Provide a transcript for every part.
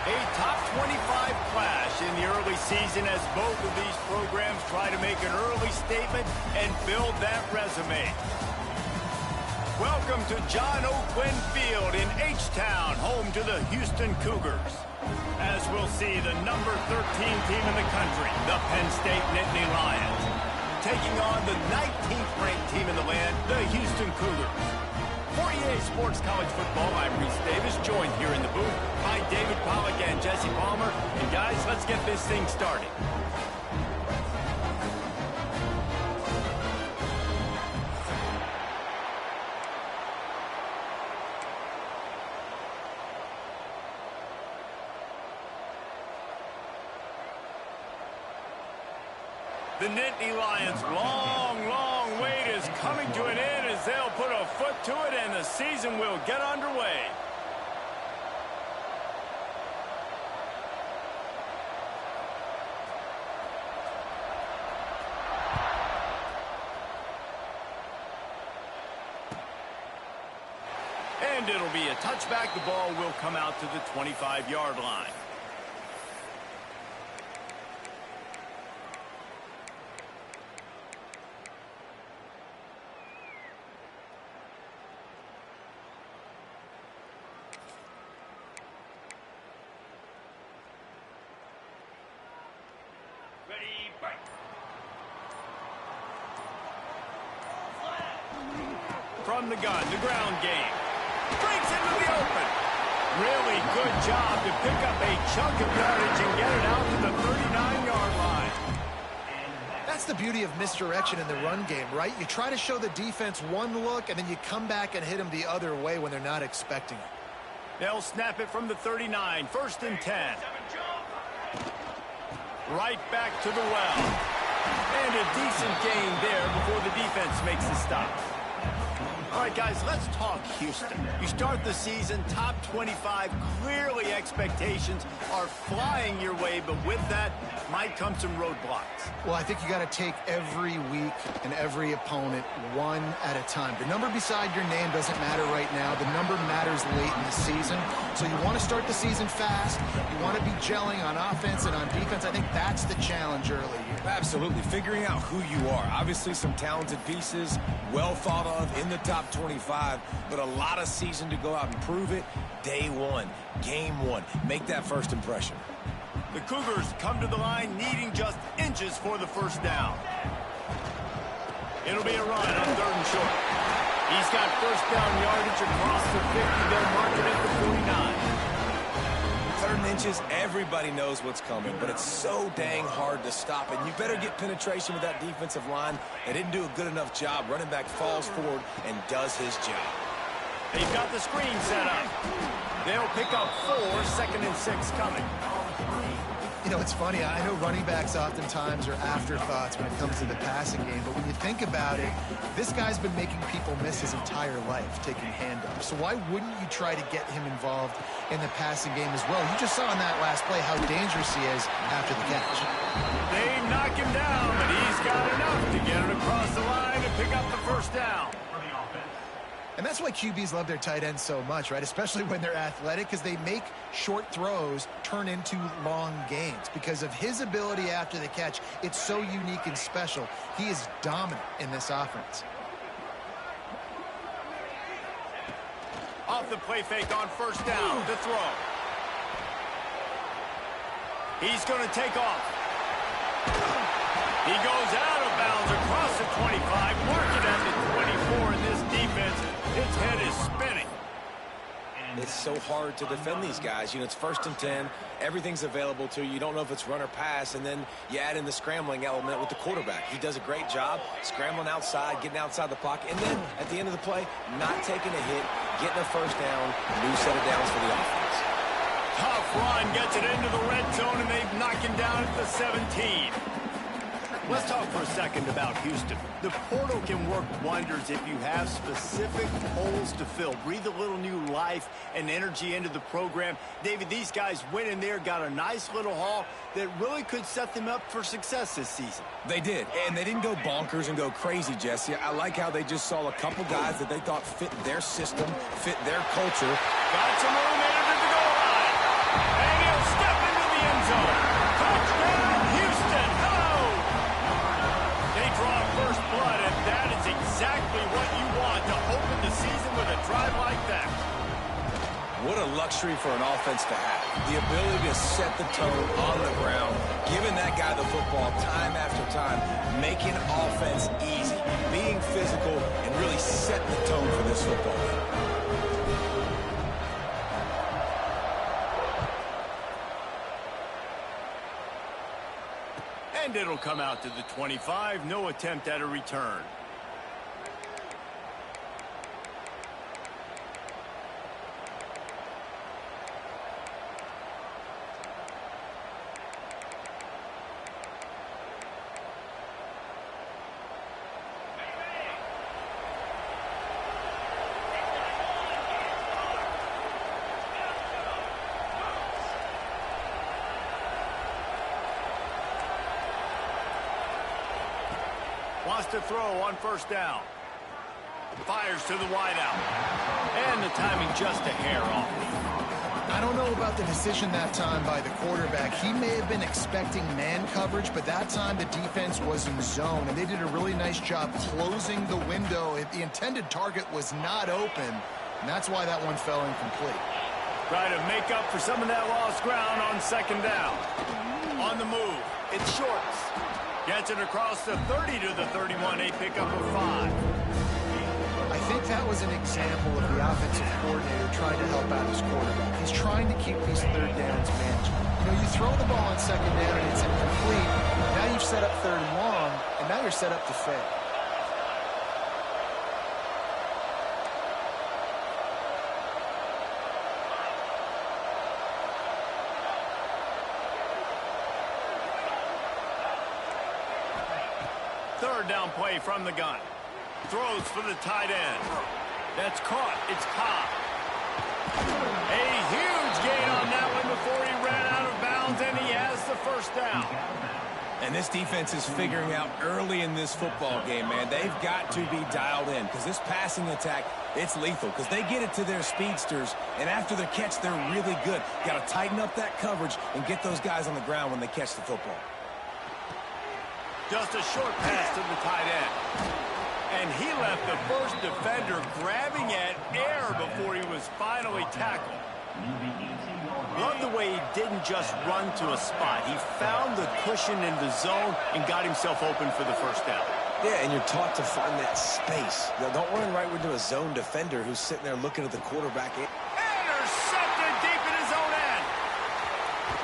A top 25 clash in the early season as both of these programs try to make an early statement and build that resume. Welcome to John O. Quinn Field in H-Town, home to the Houston Cougars. As we'll see, the number 13 team in the country, the Penn State Nittany Lions, taking on the 19th ranked team in the land, the Houston Cougars. For EA Sports College Football, I'm Reese Davis, joined here in the booth by David Pollack and Jesse Palmer. And guys, let's get this thing started. The Nittany Lions' long wait is coming to an end as they'll put a foot to it and the season will get underway. And it'll be a touchback. The ball will come out to the 25-yard line. From the gun, the ground game. Breaks into the open. Really good job to pick up a chunk of yardage and get it out to the 39-yard line. That's the beauty of misdirection in the run game, right? You try to show the defense one look, and then you come back and hit them the other way when they're not expecting it. They'll snap it from the 39, 1st and 10. Right back to the well. And a decent gain there before the defense makes the stop. All right, guys, let's talk Houston. You start the season top 25. Clearly, expectations are flying your way, but with that might come some roadblocks. Well, I think you got to take every week and every opponent one at a time. The number beside your name doesn't matter right now. The number matters late in the season. So you want to start the season fast. You want to be gelling on offense and on defense. I think that's the challenge early here. Absolutely. Figuring out who you are. Obviously, some talented pieces, well thought of in the top 25, but a lot of season to go out and prove it. Day one, game one. Make that first impression. The Cougars come to the line needing just inches for the first down. It'll be a run on 3rd and short. He's got first down yardage across the 50. They'll mark it at the 49. 3rd and inches, everybody knows what's coming, but it's so dang hard to stop it. You better get penetration with that defensive line. They didn't do a good enough job. Running back falls forward and does his job. They've got the screen set up. They'll pick up 4, 2nd and 6 coming. You know, it's funny. I know running backs oftentimes are afterthoughts when it comes to the passing game, but when you think about it, this guy's been making people miss his entire life taking handoffs. So why wouldn't you try to get him involved in the passing game as well? You just saw in that last play how dangerous he is after the catch. They knock him down, but he's got enough to get it across the line and pick up the first down. And that's why QBs love their tight ends so much, right? Especially when they're athletic, because they make short throws turn into long gains. Because of his ability after the catch, it's so unique and special. He is dominant in this offense. Off the play fake on first down to throw. He's going to take off. He goes out of bounds across the 25, mark it at the 24, and this defense, its head is spinning. It's so hard to defend these guys. You know, it's 1st and 10. Everything's available to you. You don't know if it's run or pass, and then you add in the scrambling element with the quarterback. He does a great job scrambling outside, getting outside the pocket, and then at the end of the play, not taking a hit, getting a first down, new set of downs for the offense. Tough run, gets it into the red zone, and they knock him down at the 17. Let's talk for a second about Houston. The portal can work wonders if you have specific holes to fill. Breathe a little new life and energy into the program. David, these guys went in there, got a nice little haul that really could set them up for success this season. They did, and they didn't go bonkers and go crazy, Jesse. I like how they just saw a couple guys that they thought fit their system, fit their culture. Got some room entered at the goal line. And he'll luxury for an offense to have. The ability to set the tone on the ground, giving that guy the football time after time, making offense easy, being physical, and really setting the tone for this football game. And it'll come out to the 25. No attempt at a return. Wants to throw on first down. Fires to the wideout. And the timing just a hair off. I don't know about the decision that time by the quarterback. He may have been expecting man coverage, but that time the defense was in zone, and they did a really nice job closing the window. The intended target was not open, and that's why that one fell incomplete. Try to make up for some of that lost ground on second down. On the move. It's shorts. Gets it across the 30 to the 31, a pickup of 5. I think that was an example of the offensive coordinator trying to help out his quarterback. He's trying to keep these third downs manageable. You know, you throw the ball on second down and it's incomplete. Now you've set up third and long, and now you're set up to fail. Third down play from the gun. Throws for the tight end. That's caught. It's Cobb. A huge gain on that one before he ran out of bounds, and he has the first down. And this defense is figuring out early in this football game, man. They've got to be dialed in because this passing attack, it's lethal because they get it to their speedsters, and after the catch, they're really good. Got to tighten up that coverage and get those guys on the ground when they catch the football. Just a short pass to the tight end. And he left the first defender grabbing at air before he was finally tackled. Love the way he didn't just run to a spot. He found the cushion in the zone and got himself open for the first down. Yeah, and you're taught to find that space. Now, don't run right into a zone defender who's sitting there looking at the quarterback. Intercepted deep in his own end.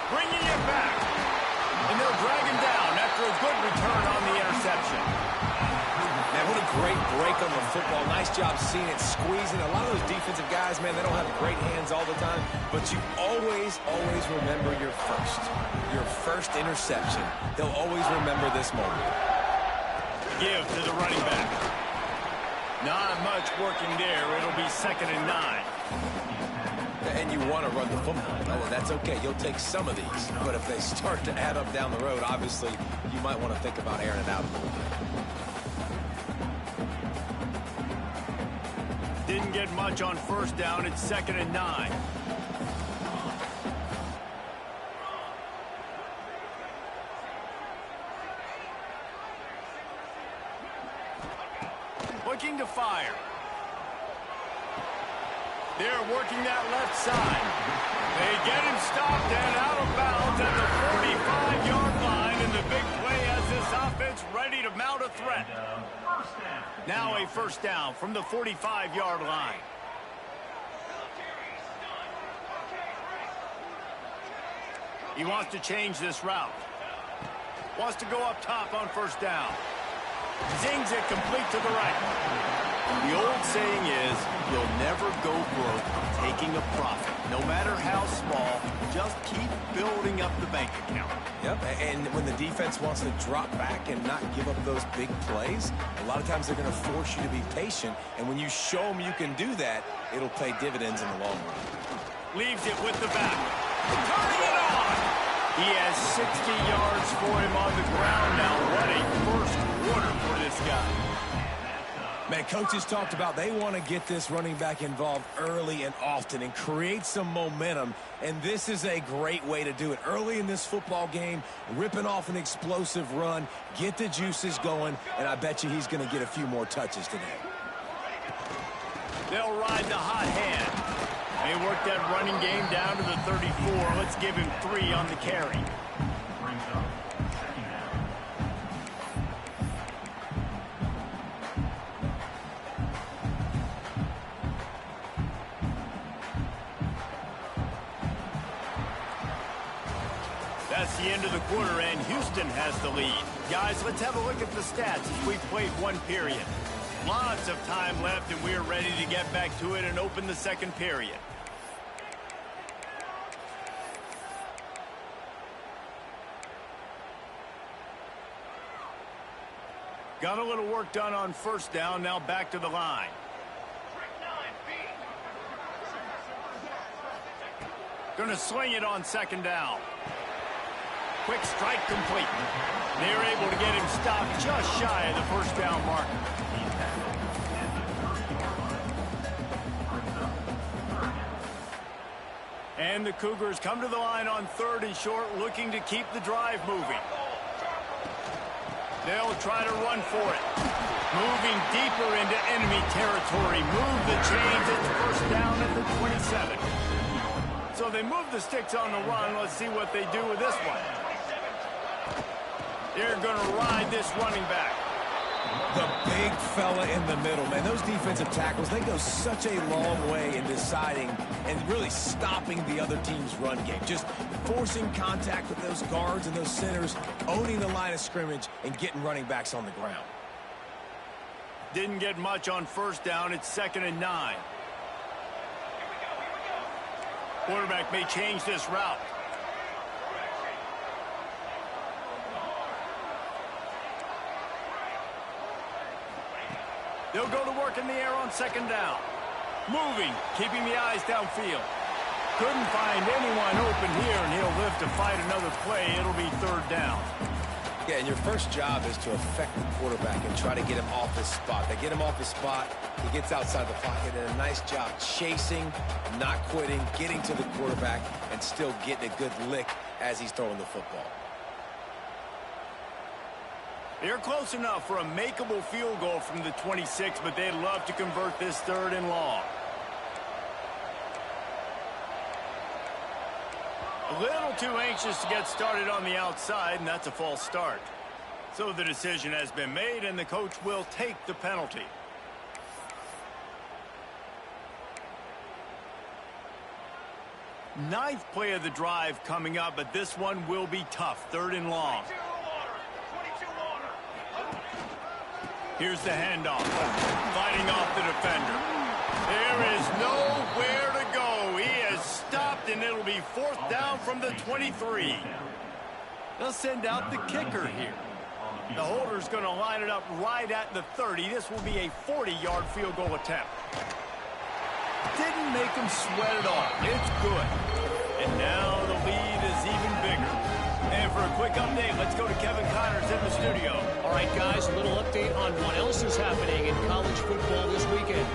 Bringing it back. And they'll drag him down after a good return on the interception. Man, what a great break on the football. Nice job seeing it, squeezing. A lot of those defensive guys, man, they don't have great hands all the time, but you always remember your first interception. They'll always remember this moment. Give to the running back. Not much working there. It'll be 2nd and 9. And you want to run the football. Oh, that's okay. You'll take some of these. But if they start to add up down the road, obviously, you might want to think about airing it out a little bit. Didn't get much on first down. It's 2nd and 9. Looking to fire. They're working that left side. They get him stopped and out of bounds at the 45-yard line, and the big play has this offense ready to mount a threat. Now a first down from the 45-yard line. He wants to change this route. Wants to go up top on first down. Zings it complete to the right. The old saying is, you'll never go broke taking a profit. No matter how small, just keep building up the bank account. Yep, and when the defense wants to drop back and not give up those big plays, a lot of times they're going to force you to be patient, and when you show them you can do that, it'll pay dividends in the long run. Leaves it with the back. Turning it on! He has 60 yards for him on the ground now. What a first quarter for this guy. Man, coaches talked about they want to get this running back involved early and often and create some momentum, and this is a great way to do it. Early in this football game, ripping off an explosive run, get the juices going, and I bet you he's going to get a few more touches today. They'll ride the hot hand. They worked that running game down to the 34. Let's give him 3 on the carry. That's the end of the quarter, and Houston has the lead. Guys, let's have a look at the stats as we've played 1 period. Lots of time left, and we're ready to get back to it and open the 2nd period. Got a little work done on 1st down, now back to the line. Gonna sling it on 2nd down. Quick strike complete. They're able to get him stopped just shy of the 1st down marker. And the Cougars come to the line on 3rd and short, looking to keep the drive moving. They'll try to run for it. Moving deeper into enemy territory. Move the chains. It's 1st down at the 27. So they move the sticks on the run. Let's see what they do with this one. They're going to ride this running back. The big fella in the middle, man. Those defensive tackles, they go such a long way in deciding and really stopping the other team's run game. Just forcing contact with those guards and those centers, owning the line of scrimmage, and getting running backs on the ground. Didn't get much on 1st down. It's 2nd and 9. Quarterback may change this route. They'll go to work in the air on 2nd down. Moving, keeping the eyes downfield. Couldn't find anyone open here, and he'll live to fight another play. It'll be 3rd down. Yeah, and your first job is to affect the quarterback and try to get him off his spot. They get him off his spot, he gets outside the pocket, and a nice job chasing, not quitting, getting to the quarterback, and still getting a good lick as he's throwing the football. They're close enough for a makeable field goal from the 26, but they'd love to convert this 3rd and long. A little too anxious to get started on the outside, and that's a false start. So the decision has been made, and the coach will take the penalty. Ninth play of the drive coming up, but this one will be tough. 3rd and long. Here's the handoff. Fighting off the defender. There is nowhere to go. He has stopped, and it'll be 4th down from the 23. They'll send out the kicker here. The holder's going to line it up right at the 30. This will be a 40-yard field goal attempt. Didn't make him sweat at all. It's good. And now the lead is even bigger. And for a quick update, let's go to Kevin Connors in the studio. All right, guys, a little update on what else is happening in college football this weekend.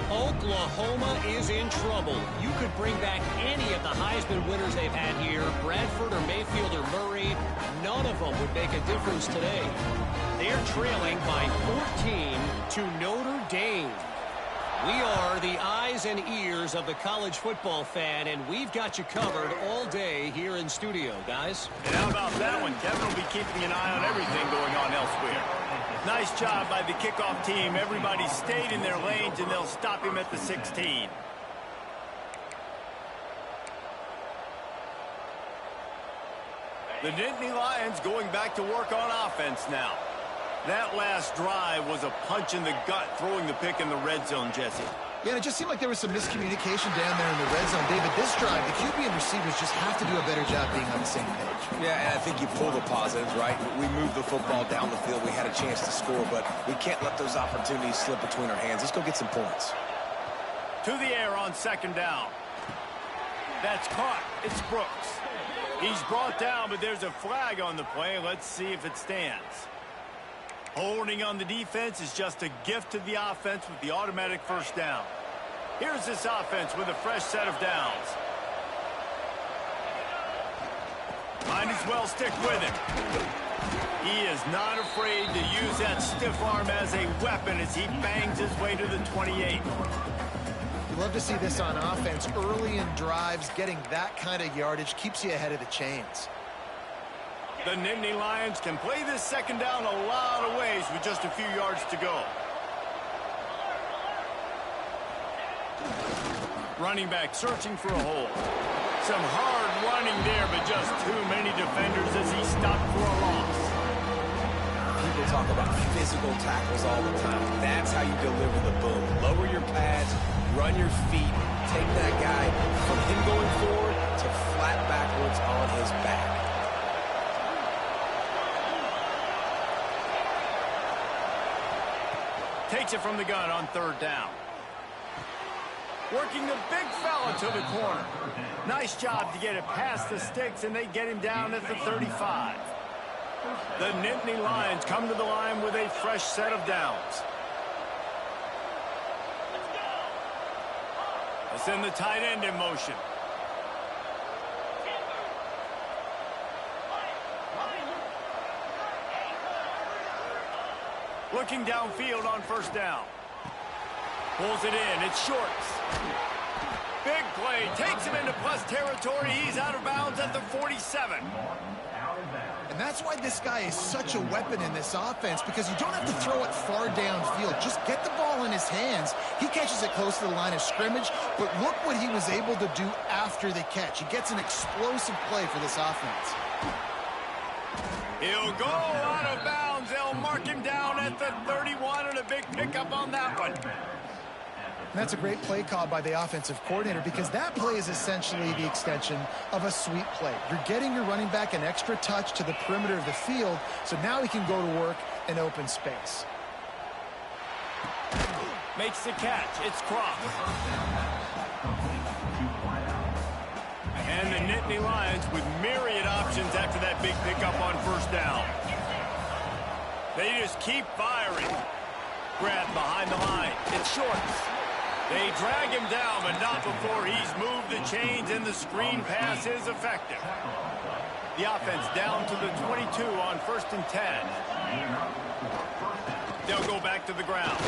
Oklahoma is in trouble. You could bring back any of the Heisman winners they've had here, Bradford or Mayfield or Murray. None of them would make a difference today. They're trailing by 14 to Notre Dame. We are the eyes and ears of the college football fan, and we've got you covered all day here in studio, guys. And how about that one? Kevin will be keeping an eye on everything going on elsewhere. Nice job by the kickoff team. Everybody stayed in their lanes, and they'll stop him at the 16. The Nittany Lions going back to work on offense now. That last drive was a punch in the gut, throwing the pick in the red zone, Jesse. Yeah, and it just seemed like there was some miscommunication down there in the red zone. David, this drive, the QB and receivers just have to do a better job being on the same page. Yeah, and I think you pull the positives, right? We moved the football down the field. We had a chance to score, but we can't let those opportunities slip between our hands. Let's go get some points. To the air on 2nd down. That's caught. It's Brooks. He's brought down, but there's a flag on the play. Let's see if it stands. Holding on the defense is just a gift to the offense with the automatic 1st down. Here's this offense with a fresh set of downs. Might as well stick with him. He is not afraid to use that stiff arm as a weapon as he bangs his way to the 28. You love to see this on offense. Early in drives, getting that kind of yardage keeps you ahead of the chains. The Nittany Lions can play this second down a lot of ways with just a few yards to go. Running back searching for a hole. Some hard running there, but just too many defenders as he stopped for a loss. People talk about physical tackles all the time. That's how you deliver the boom. Lower your pads, run your feet, take that guy from him going forward to flat backwards on his back. Takes it from the gun on third down. Working the big fella to the corner. Nice job to get it past the sticks, and they get him down at the 35. The Nittany Lions come to the line with a fresh set of downs. They send the tight end in motion. Looking downfield on first down. Pulls it in. It's Shorts. Big play. Takes him into plus territory. He's out of bounds at the 47. And that's why this guy is such a weapon in this offense, because you don't have to throw it far downfield. Just get the ball in his hands. He catches it close to the line of scrimmage, but look what he was able to do after the catch. He gets an explosive play for this offense. He'll go out of bounds. They'll mark him down at the 31, and a big pickup on that one. And that's a great play call by the offensive coordinator, because that play is essentially the extension of a sweep play. You're getting your running back an extra touch to the perimeter of the field, so now he can go to work in open space. Makes the catch. It's Cross. And the Nittany Lions with myriad options after that big pickup on first down. They just keep firing. Grab behind the line. It's Shorts. They drag him down, but not before he's moved the chains, and the screen pass is effective. The offense down to the 22 on first and 10. They'll go back to the ground.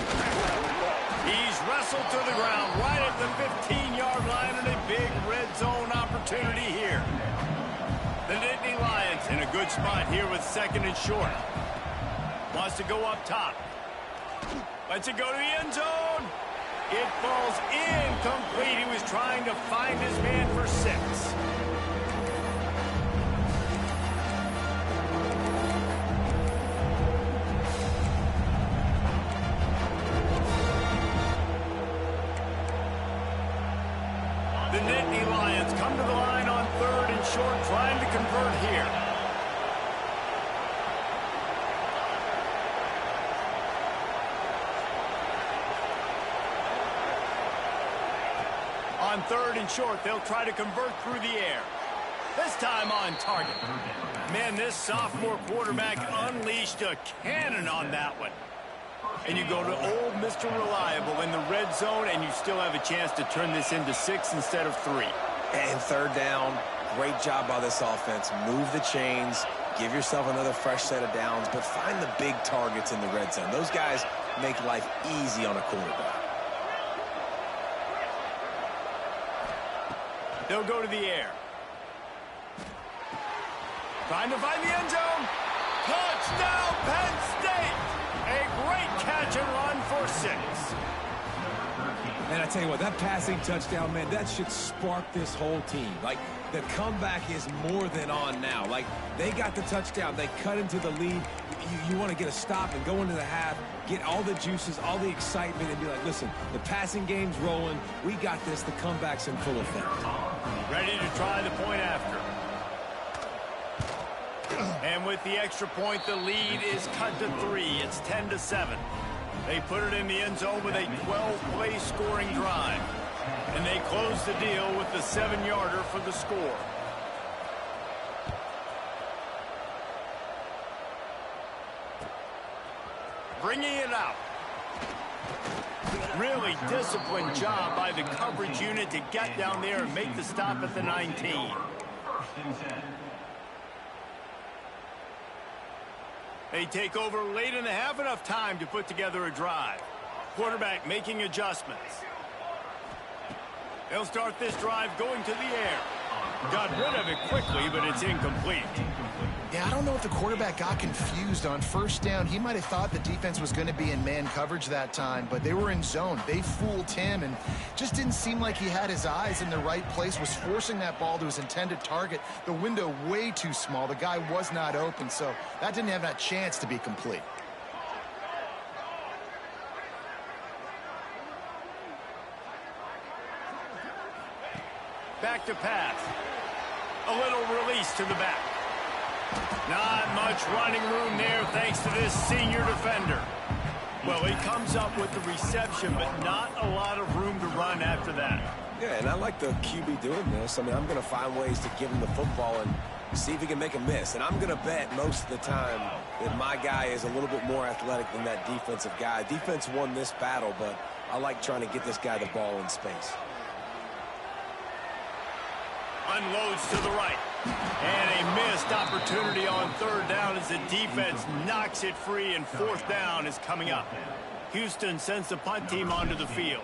He's wrestled to the ground right at the 15-yard line, and a big red zone opportunity here. The Nittany Lions in a good spot here with second and short. Wants to go up top. Lets it go to the end zone. It falls incomplete. He was trying to find his man for 6. The Nittany Lions come to the line on third and short, trying to convert here. On third and short, they'll try to convert through the air. This time on target. Man, this sophomore quarterback unleashed a cannon on that one. And you go to old Mr. Reliable in the red zone, and you still have a chance to turn this into 6 instead of 3. And third down, great job by this offense. Move the chains, give yourself another fresh set of downs, but find the big targets in the red zone. Those guys make life easy on a quarterback. They'll go to the air. Trying to find the end zone. Touchdown, Penn State! A great catch and run for 6. And I tell you what, that passing touchdown, man, that should spark this whole team. Like, the comeback is more than on now. Like, they got the touchdown. They cut into the lead. You want to get a stop and go into the half, get all the juices, all the excitement, and be like, listen, the passing game's rolling. We got this. The comeback's in full effect. Ready to try the point after. And with the extra point, the lead is cut to 3. It's 10-7. They put it in the end zone with a 12-play scoring drive. And they close the deal with the 7-yarder for the score. Bringing it out. Really disciplined job by the coverage unit to get down there and make the stop at the 19. They take over late in the half, enough time to put together a drive. Quarterback making adjustments. They'll start this drive going to the air. Got rid of it quickly, but it's incomplete. Yeah, I don't know if the quarterback got confused on first down. He might have thought the defense was going to be in man coverage that time, but they were in zone. They fooled him and just didn't seem like he had his eyes in the right place, was forcing that ball to his intended target. The window way too small. The guy was not open, so that didn't have that chance to be complete. Back to pass. A little release to the back. Not much running room there thanks to this senior defender. Well, he comes up with the reception, but not a lot of room to run after that. Yeah, and I like the QB doing this. I mean, I'm going to find ways to give him the football and see if he can make a miss. And I'm going to bet most of the time that my guy is a little bit more athletic than that defensive guy. Defense won this battle, but I like trying to get this guy the ball in space. Unloads to the right. And a missed opportunity on third down as the defense knocks it free, and fourth down is coming up. Houston sends the punt team onto the field.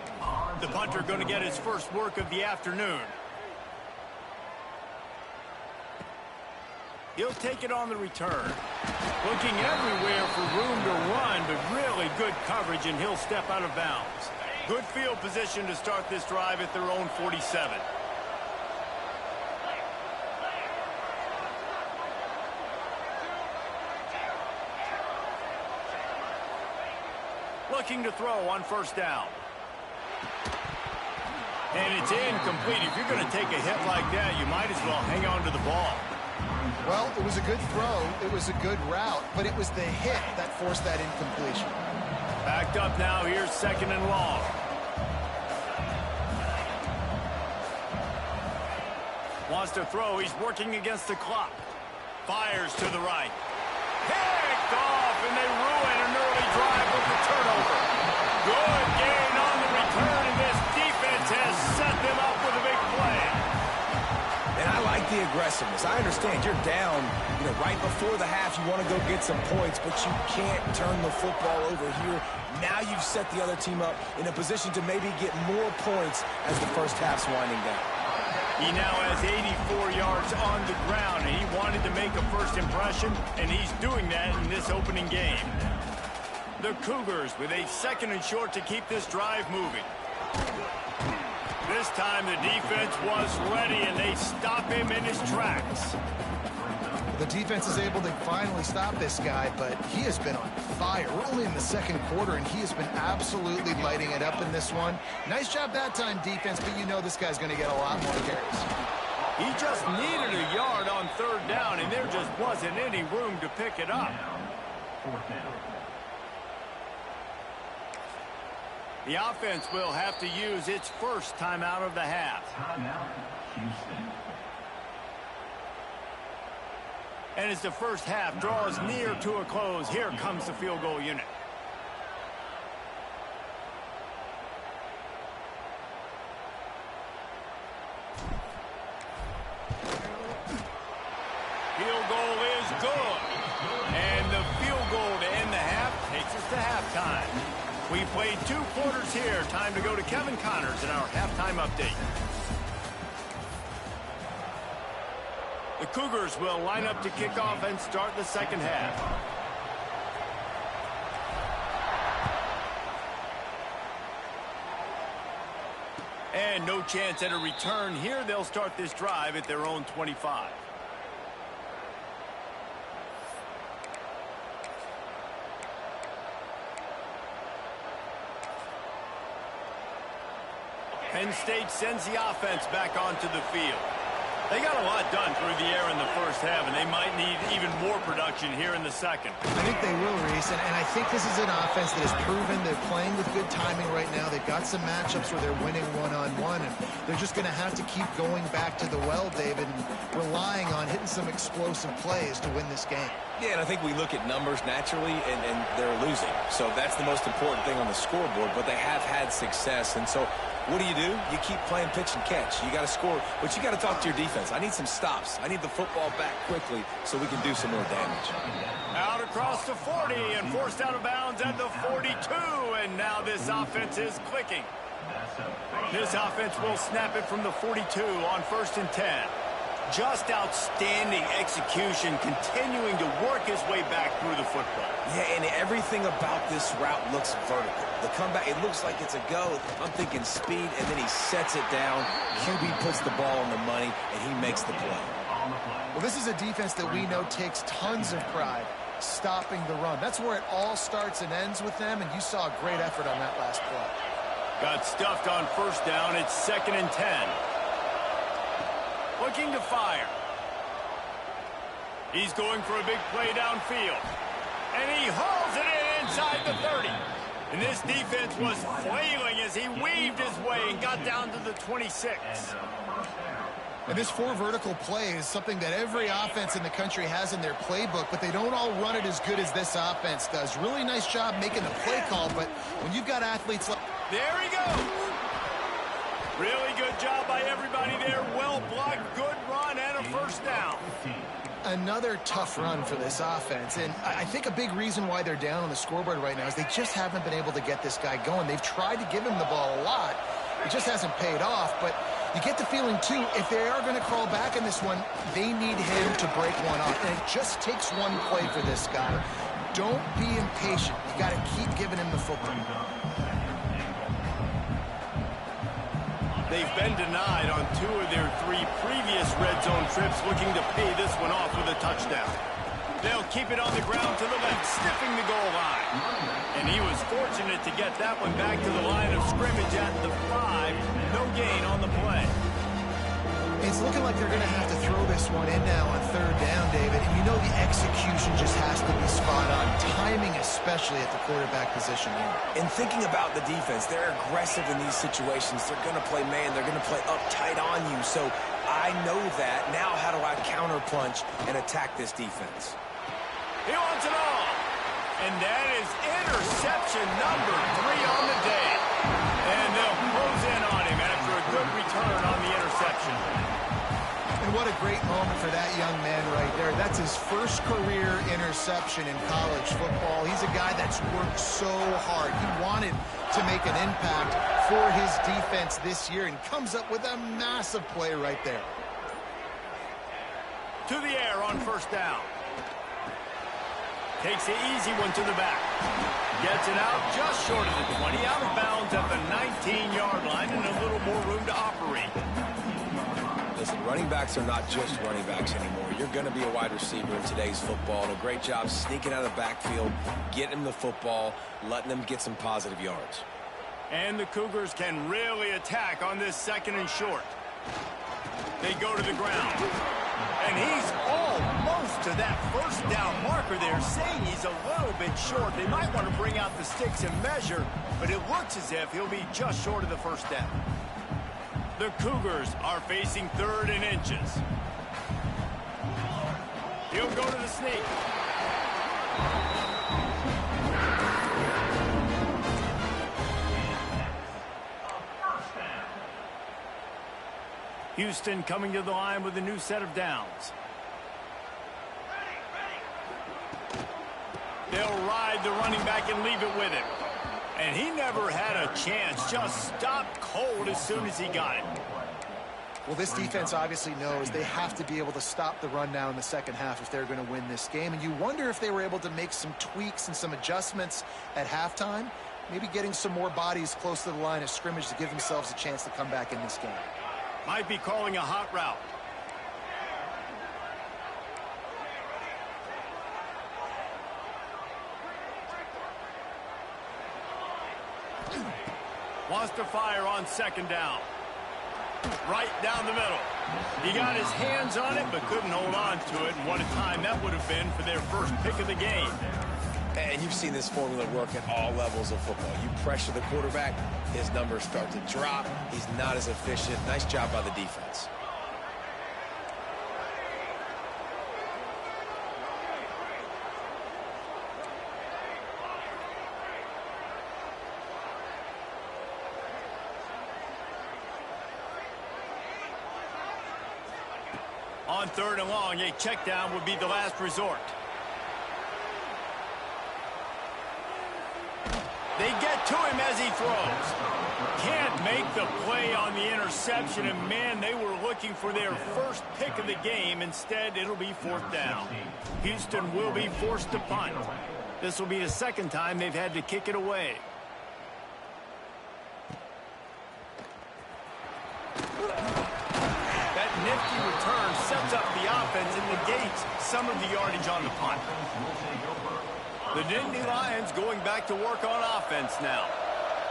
The punter going to get his first work of the afternoon. He'll take it on the return. Looking everywhere for room to run, but really good coverage, and he'll step out of bounds. Good field position to start this drive at their own 47. Looking to throw on first down. And it's incomplete. If you're going to take a hit like that, you might as well hang on to the ball. Well, it was a good throw. It was a good route, but it was the hit that forced that incompletion. Backed up now. Here's second and long. Wants to throw. He's working against the clock. Fires to the right. Picked off, and they ruin an early drive with the turnover. Good gain on the return, and this defense has set them up with a big play. And I like the aggressiveness. I understand you're down, right before the half. You want to go get some points, but you can't turn the football over here. Now you've set the other team up in a position to maybe get more points as the first half's winding down. He now has 84 yards on the ground, and he wanted to make a first impression, and he's doing that in this opening game. The Cougars with a second and short to keep this drive moving. This time the defense was ready, and they stop him in his tracks. The defense is able to finally stop this guy, but he has been on fire. We're only in the second quarter, and he has been absolutely lighting it up in this one. Nice job that time, defense, but you know this guy's going to get a lot more carries. He just needed a yard on third down, and there just wasn't any room to pick it up. The offense will have to use its first timeout of the half. And as the first half draws near to a close, here comes the field goal unit. Field goal is good. And the field goal to end the half takes us to halftime. We played 2 quarters here. Time to go to Kevin Connors in our halftime update. The Cougars will line up to kick off and start the second half. And no chance at a return here. They'll start this drive at their own 25. Penn State sends the offense back onto the field. They got a lot done through the air in the first half, and they might need even more production here in the second. I think they will, Reese, and I think this is an offense that has proven they're playing with good timing right now. They've got some matchups where they're winning one-on-one, and they're just going to have to keep going back to the well, David, and relying on hitting some explosive plays to win this game. Yeah, and I think we look at numbers naturally, and they're losing. So that's the most important thing on the scoreboard, but they have had success, and so what do? You keep playing pitch and catch. You got to score, but you got to talk to your defense. I need some stops. I need the football back quickly so we can do some more damage. Out across the 40 and forced out of bounds at the 42, and now this offense is clicking. This offense will snap it from the 42 on 1st and 10. Just outstanding execution, continuing to work his way back through the football. Yeah, and everything about this route looks vertical. The comeback, it looks like it's a go. I'm thinking speed, and then he sets it down. QB puts the ball on the money, and he makes the play. Well, this is a defense that we know takes tons of pride stopping the run. That's where it all starts and ends with them, and you saw a great effort on that last play. Got stuffed on 1st down. It's 2nd and 10. Looking to fire. He's going for a big play downfield. And he hauls it in inside the 30. And this defense was flailing as he weaved his way and got down to the 26. And this 4 vertical play is something that every offense in the country has in their playbook, but they don't all run it as good as this offense does. Really nice job making the play call, but when you've got athletes like... There he goes. Really good job by everybody there. Well blocked, good run, and a 1st down. Another tough run for this offense, and I think a big reason why they're down on the scoreboard right now is they just haven't been able to get this guy going. They've tried to give him the ball a lot. It just hasn't paid off, but you get the feeling, too, if they are going to crawl back in this one, they need him to break one off, and it just takes one play for this guy. Don't be impatient. You got to keep giving him the football. They've been denied on 2 of their 3 previous red zone trips, looking to pay this one off with a touchdown. They'll keep it on the ground to the left, sniffing the goal line. And he was fortunate to get that one back to the line of scrimmage at the 5. No gain on the play. It's looking like they're going to have to throw this one in now on 3rd down, David. And you know the execution just has to be spot on. Timing especially at the quarterback position here. And thinking about the defense, they're aggressive in these situations. They're going to play man. They're going to play up tight on you. So I know that. Now how do I counterpunch and attack this defense? He wants it all. And that is interception number 3 on the day. And they'll close in on him after a good return on the interception. And what a great moment for that young man right there. That's his first career interception in college football. He's a guy that's worked so hard. He wanted to make an impact for his defense this year and comes up with a massive play right there. To the air on 1st down. Takes the easy one to the back. Gets it out just short of the 20. Out of bounds at the 19-yard line and a little more room to operate. Listen, running backs are not just running backs anymore. You're going to be a wide receiver in today's football. And a great job sneaking out of the backfield, getting him the football, letting them get some positive yards. And the Cougars can really attack on this 2nd and short. They go to the ground. And he's almost to that 1st down marker there, saying he's a little bit short. They might want to bring out the sticks and measure, but it looks as if he'll be just short of the 1st down. The Cougars are facing 3rd and inches. He'll go to the sneak. Houston coming to the line with a new set of downs. They'll ride the running back and leave it with him. And he never had a chance, just stopped cold as soon as he got it. Well, this defense obviously knows they have to be able to stop the run now in the 2nd half if they're going to win this game. And you wonder if they were able to make some tweaks and some adjustments at halftime, maybe getting some more bodies close to the line of scrimmage to give themselves a chance to come back in this game. Might be calling a hot route. Wants to fire on 2nd down. Right down the middle. He got his hands on it, but couldn't hold on to it. And what a time that would have been for their first pick of the game. And you've seen this formula work at all levels of football. You pressure the quarterback, his numbers start to drop. He's not as efficient. Nice job by the defense. On 3rd and long, a check down would be the last resort. They get to him as he throws. can't make the play on the interception, and man, they were looking for their first pick of the game. Instead, it'll be 4th down. Houston will be forced to punt. This will be the second time they've had to kick it away. That nifty return sets up the offense and negates some of the yardage on the punt. The Nittany Lions going back to work on offense now.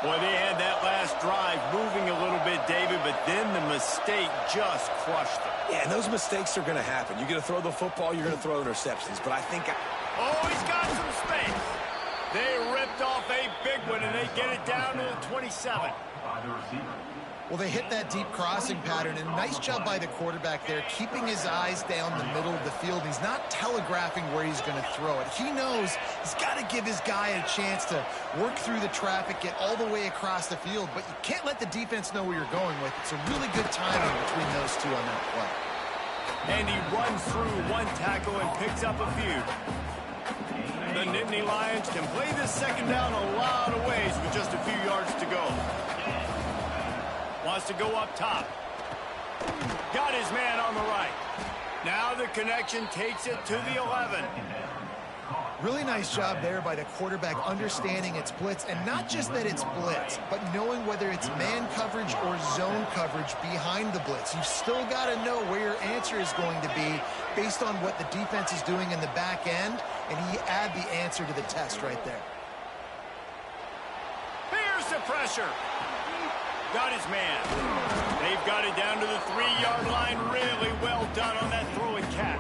Boy, they had that last drive moving a little bit, David, but then the mistake just crushed them. Yeah, and those mistakes are going to happen. You're going to throw the football, you're going to throw interceptions. But I think... Oh, he's got some space. They ripped off a big one, and they get it down to the 27. Well, they hit that deep crossing pattern, and nice job by the quarterback there, keeping his eyes down the middle of the field. He's not telegraphing where he's going to throw it. He knows he's got to give his guy a chance to work through the traffic, get all the way across the field, but you can't let the defense know where you're going with it. So really good timing between those two on that play. And he runs through one tackle and picks up a few. The Nittany Lions can play this second down a lot of ways with just a few yards to go. Wants to go up top. Got his man on the right. Now the connection takes it to the 11. Really nice job there by the quarterback understanding it's blitz, and not just that it's blitz, but knowing whether it's man coverage or zone coverage behind the blitz. You've still got to know where your answer is going to be based on what the defense is doing in the back end, and he add the answer to the test right there. Here's the pressure. Got his man. They've got it down to the 3-yard line. Really well done on that throw and catch.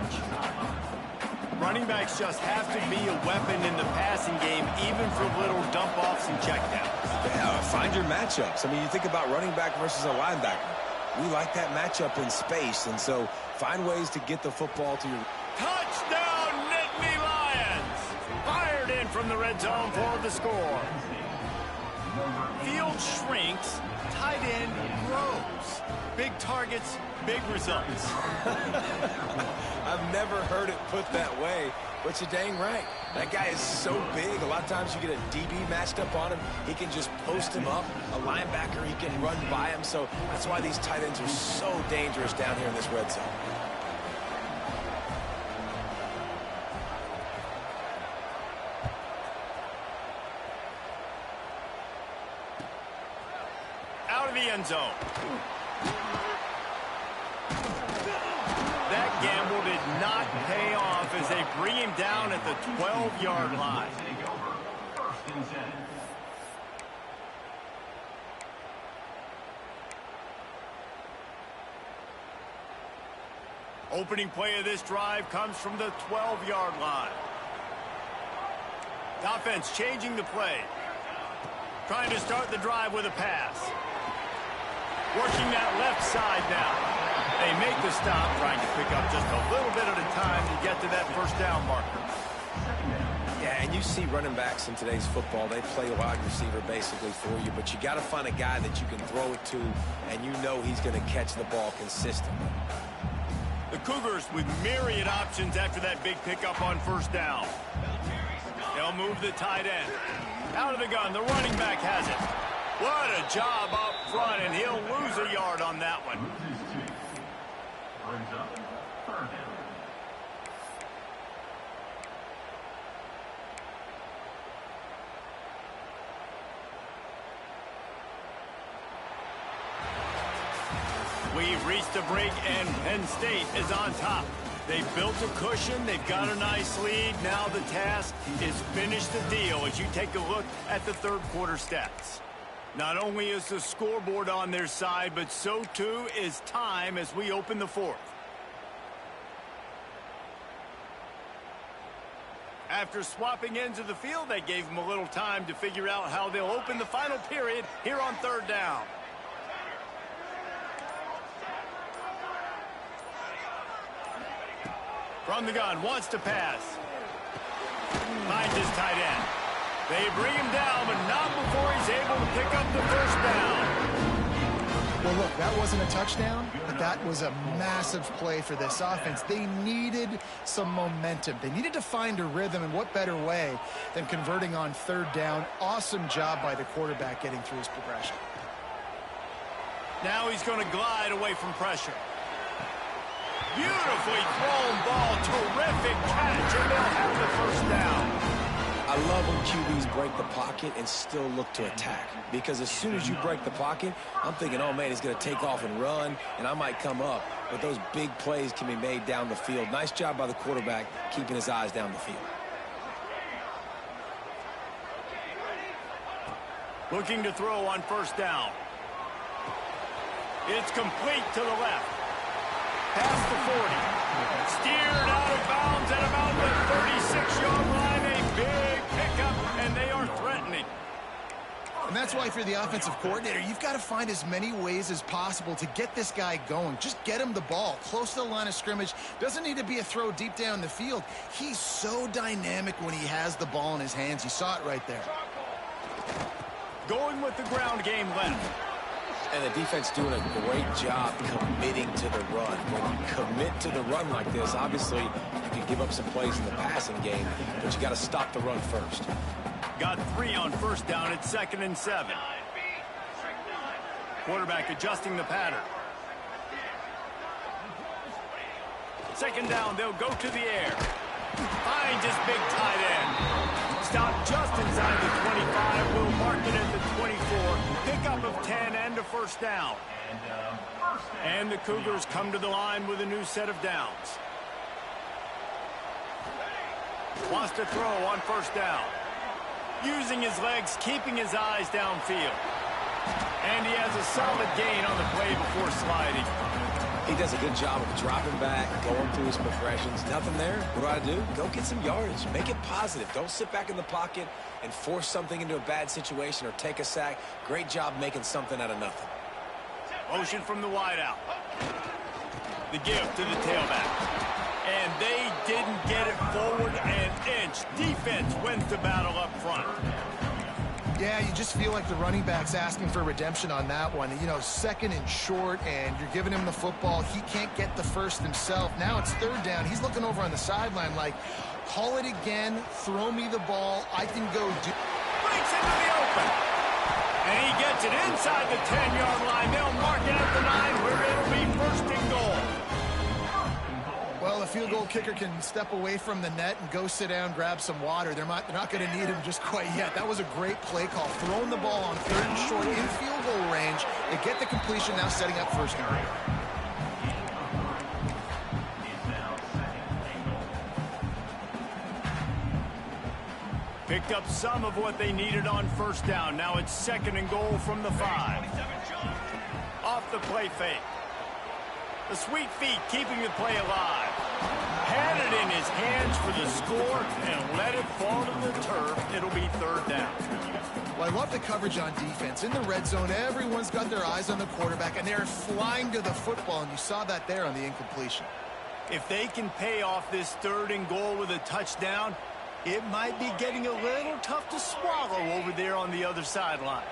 Running backs just have to be a weapon in the passing game, even for little dump-offs and checkdowns. Yeah, find your matchups. I mean, you think about running back versus a linebacker. We like that matchup in space, and so find ways to get the football to your... Touchdown, Nittany Lions! Fired in from the red zone for the score. Field shrinks, tight end grows. Big targets, big results. I've never heard it put that way, but you're dang right. That guy is so big. A lot of times you get a DB matched up on him. He can just post him up. A linebacker, he can run by him. So that's why these tight ends are so dangerous down here in this red zone. Out of the end zone. That gamble did not pay off as they bring him down at the 12-yard line. Opening play of this drive comes from the 12-yard line. The offense changing the play. Trying to start the drive with a pass. Working that left side now. They make the stop, trying to pick up just a little bit at a time to get to that first down marker. Yeah, and you see running backs in today's football, they play wide receiver basically for you, but you got to find a guy that you can throw it to, and you know he's going to catch the ball consistently. The Cougars with myriad options after that big pickup on first down. They'll move the tight end. Out of the gun, the running back has it. What a job up front, and he'll lose a yard on that one. We've reached a break, and Penn State is on top. They've built a cushion. They've got a nice lead. Now the task is finish the deal as you take a look at the third quarter stats. Not only is the scoreboard on their side, but so too is time as we open the fourth. After swapping ends of the field, they gave them a little time to figure out how they'll open the final period here on third down. From the gun, wants to pass. Finds his tight end. They bring him down, but not before he's able to pick up the first down. Well, look, that wasn't a touchdown, but that was a massive play for this offense. They needed some momentum. They needed to find a rhythm, and what better way than converting on third down. Awesome job by the quarterback getting through his progression. Now he's going to glide away from pressure. Beautifully thrown ball. Terrific catch, and they'll have the first down. I love when QBs break the pocket and still look to attack. Because as soon as you break the pocket, I'm thinking, oh, man, he's going to take off and run, and I might come up. But those big plays can be made down the field. Nice job by the quarterback keeping his eyes down the field. Looking to throw on first down. It's complete to the left. Past the 40. Steered out of bounds at about the 36-yard line. A big pickup, and they are threatening. And that's why if you're the offensive coordinator, you've got to find as many ways as possible to get this guy going. Just get him the ball close to the line of scrimmage. Doesn't need to be a throw deep down the field. He's so dynamic when he has the ball in his hands. You saw it right there. Going with the ground game left. And the defense doing a great job committing to the run. When you commit to the run like this, obviously you can give up some plays in the passing game, but you got to stop the run first. Got 3 on first down at 2nd and 7. Quarterback adjusting the pattern. 2nd down, they'll go to the air. Finds his big tight end. Stopped just inside the 25. Will mark it at the 24. Pickup of 10 and a first down. And the Cougars come to the line with a new set of downs. Wants to throw on first down. Using his legs, keeping his eyes downfield. And he has a solid gain on the play before sliding. He does a good job of dropping back, going through his progressions. Nothing there. What do? Go get some yardage. Make it positive. Don't sit back in the pocket and force something into a bad situation or take a sack. Great job making something out of nothing. Motion from the wideout. The give to the tailback. And they didn't get it forward an inch. Defense wins the battle up front. Yeah, you just feel like the running back's asking for redemption on that one. You know, 2nd and short, and you're giving him the football. He can't get the first himself. Now it's 3rd down. He's looking over on the sideline like, call it again, throw me the ball, I can go do... Breaks into the open. And he gets it inside the 10-yard line. They'll mark it at the 9 where it'll be 1st and goal. Well, the field goal kicker can step away from the net and go sit down, grab some water. They're not going to need him just quite yet. That was a great play call. Throwing the ball on 3rd and short in field goal range. They get the completion, now setting up 1st and goal. Picked up some of what they needed on first down. Now it's 2nd and goal from the 5. Off the play fake. The sweet feet keeping the play alive. Had it in his hands for the score and let it fall to the turf. It'll be 3rd down. Well, I love the coverage on defense. In the red zone, everyone's got their eyes on the quarterback, and they're flying to the football, and you saw that there on the incompletion. If they can pay off this 3rd and goal with a touchdown, it might be getting a little tough to swallow over there on the other sideline.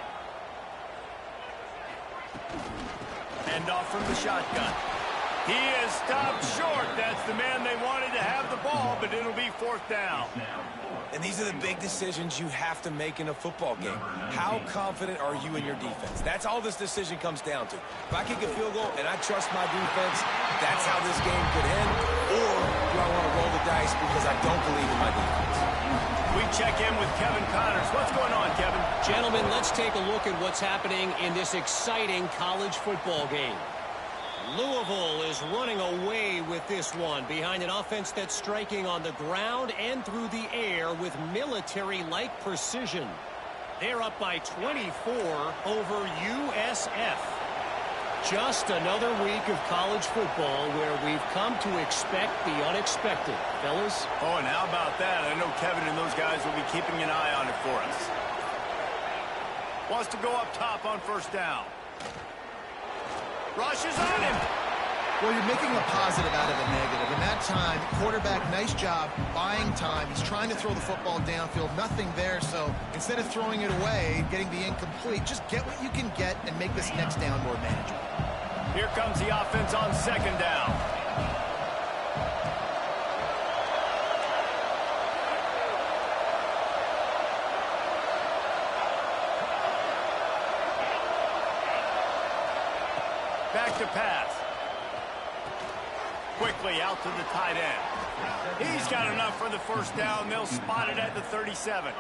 Hand off from the shotgun. He is stopped short. That's the man they wanted to have the ball, but it'll be 4th down. And these are the big decisions you have to make in a football game. How confident are you in your defense? That's all this decision comes down to. If I kick a field goal and I trust my defense, that's how this game could end. Or do I want to roll the dice because I don't believe in my defense? We check in with Kevin Connors. What's going on, Kevin? Gentlemen, let's take a look at what's happening in this exciting college football game. Louisville is running away with this one behind an offense that's striking on the ground and through the air with military-like precision. They're up by 24 over USF. Just another week of college football where we've come to expect the unexpected. Fellas? Oh, and how about that? I know Kevin and those guys will be keeping an eye on it for us. Wants to go up top on first down. Rushes on him. Well, you're making a positive out of a negative. In that time, quarterback, nice job, buying time. He's trying to throw the football downfield. Nothing there, so instead of throwing it away, getting the incomplete, just get what you can get and make this next down more manageable. Here comes the offense on 2nd down. Back to pass. Quickly out to the tight end. He's got enough for the first down. They'll spot it at the 37.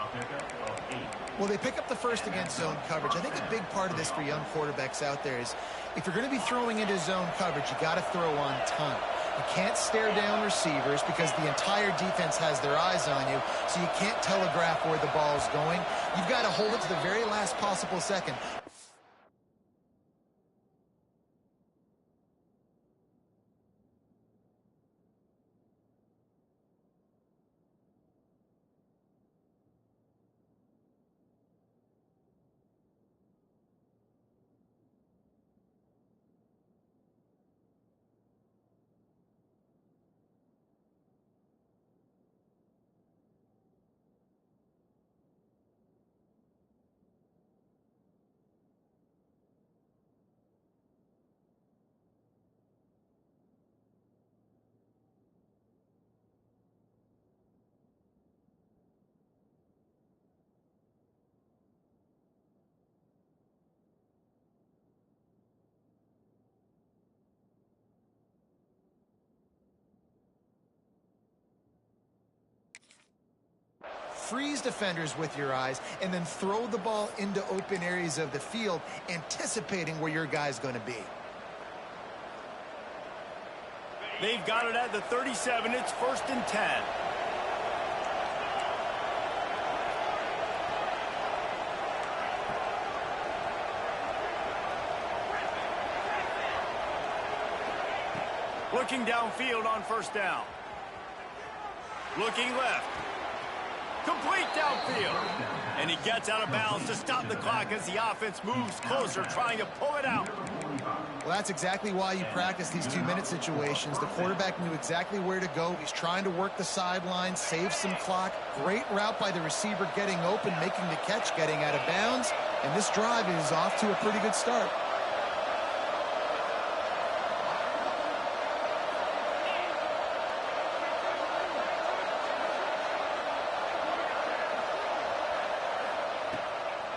Well, they pick up the first against zone coverage. I think a big part of this for young quarterbacks out there is if you're going to be throwing into zone coverage, you got to throw on time. You can't stare down receivers because the entire defense has their eyes on you, so you can't telegraph where the ball's going. You've got to hold it to the very last possible second. Freeze defenders with your eyes, and then throw the ball into open areas of the field, anticipating where your guy's going to be. They've got it at the 37. It's 1st and 10. Looking downfield on 1st down. Looking left. Complete downfield. And he gets out of bounds to stop the clock as the offense moves closer, trying to pull it out. Well, that's exactly why you practice these 2-minute situations. The quarterback knew exactly where to go. He's trying to work the sideline, save some clock. Great route by the receiver getting open, making the catch, getting out of bounds. And this drive is off to a pretty good start.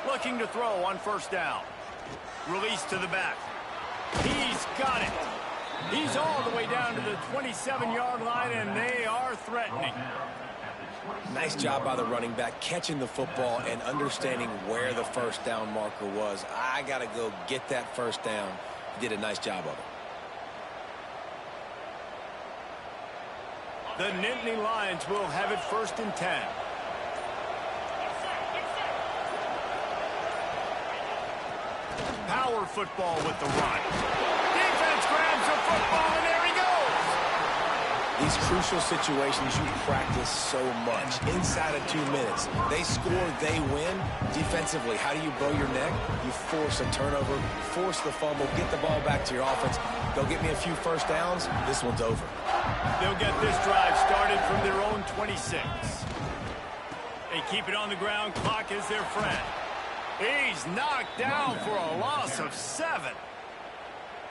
Looking to throw on 1st down. Release to the back. He's got it. He's all the way down to the 27-yard line, and they are threatening. Nice job by the running back, catching the football and understanding where the 1st down marker was. I got to go get that 1st down. He did a nice job of it. The Nittany Lions will have it 1st and 10. Power football with the run. Defense grabs the football, and there he goes. These crucial situations you practice so much. Inside of 2 minutes, they score, they win. Defensively, how do you bow your neck? You force a turnover, force the fumble, get the ball back to your offense. Go get me a few 1st downs. This one's over. They'll get this drive started from their own 26. They keep it on the ground. Clock is their friend. He's knocked down for a loss of 7.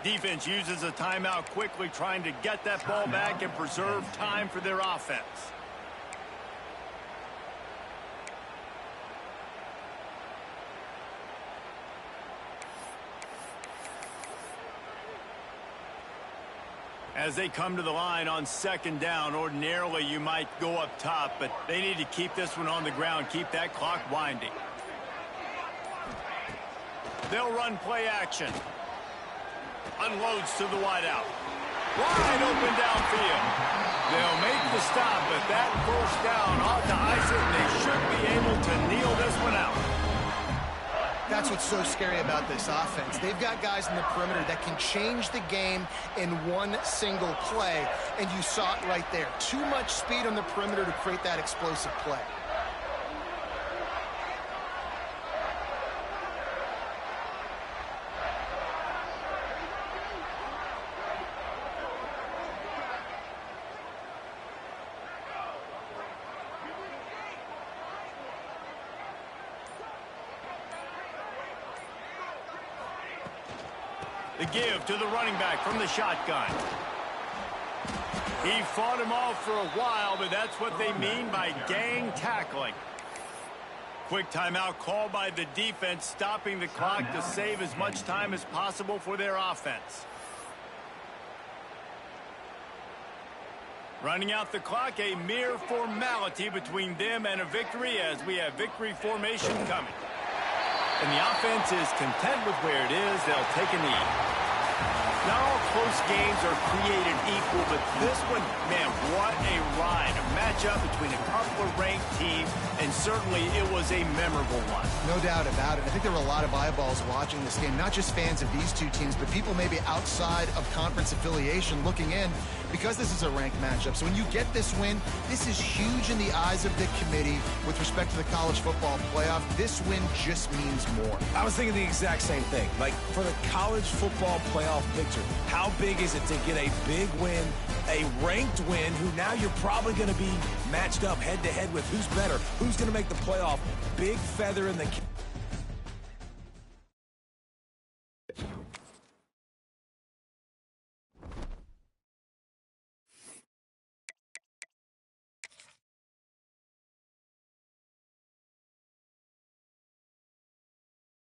Defense uses a timeout quickly, trying to get that ball back and preserve time for their offense. As they come to the line on 2nd down, ordinarily you might go up top, but they need to keep this one on the ground, keep that clock winding. They'll run play action. Unloads to the wideout. Wide open downfield. They'll make the stop, but that 1st down ought to ice it, and they should be able to kneel this one out. That's what's so scary about this offense. They've got guys in the perimeter that can change the game in one single play, and you saw it right there. Too much speed on the perimeter to create that explosive play. The give to the running back from the shotgun. He fought him off for a while, but that's what they mean by gang tackling. quick timeout called by the defense, stopping the clock to save as much time as possible for their offense. Running out the clock, a mere formality between them and a victory as we have victory formation coming. And the offense is content with where it is. They'll take a knee. Not all close games are created equal, but this one, man, what a ride. A matchup between a couple of ranked teams, and certainly it was a memorable one. No doubt about it. I think there were a lot of eyeballs watching this game, not just fans of these two teams, but people maybe outside of conference affiliation looking in because this is a ranked matchup. So when you get this win, this is huge in the eyes of the committee with respect to the college football playoff. This win just means more. I was thinking the exact same thing. Like, for the college football playoff picture, how big is it to get a big win, a ranked win, who now you're probably going to be matched up head-to-head with who's better, who's going to make the playoff. Big feather in the cap.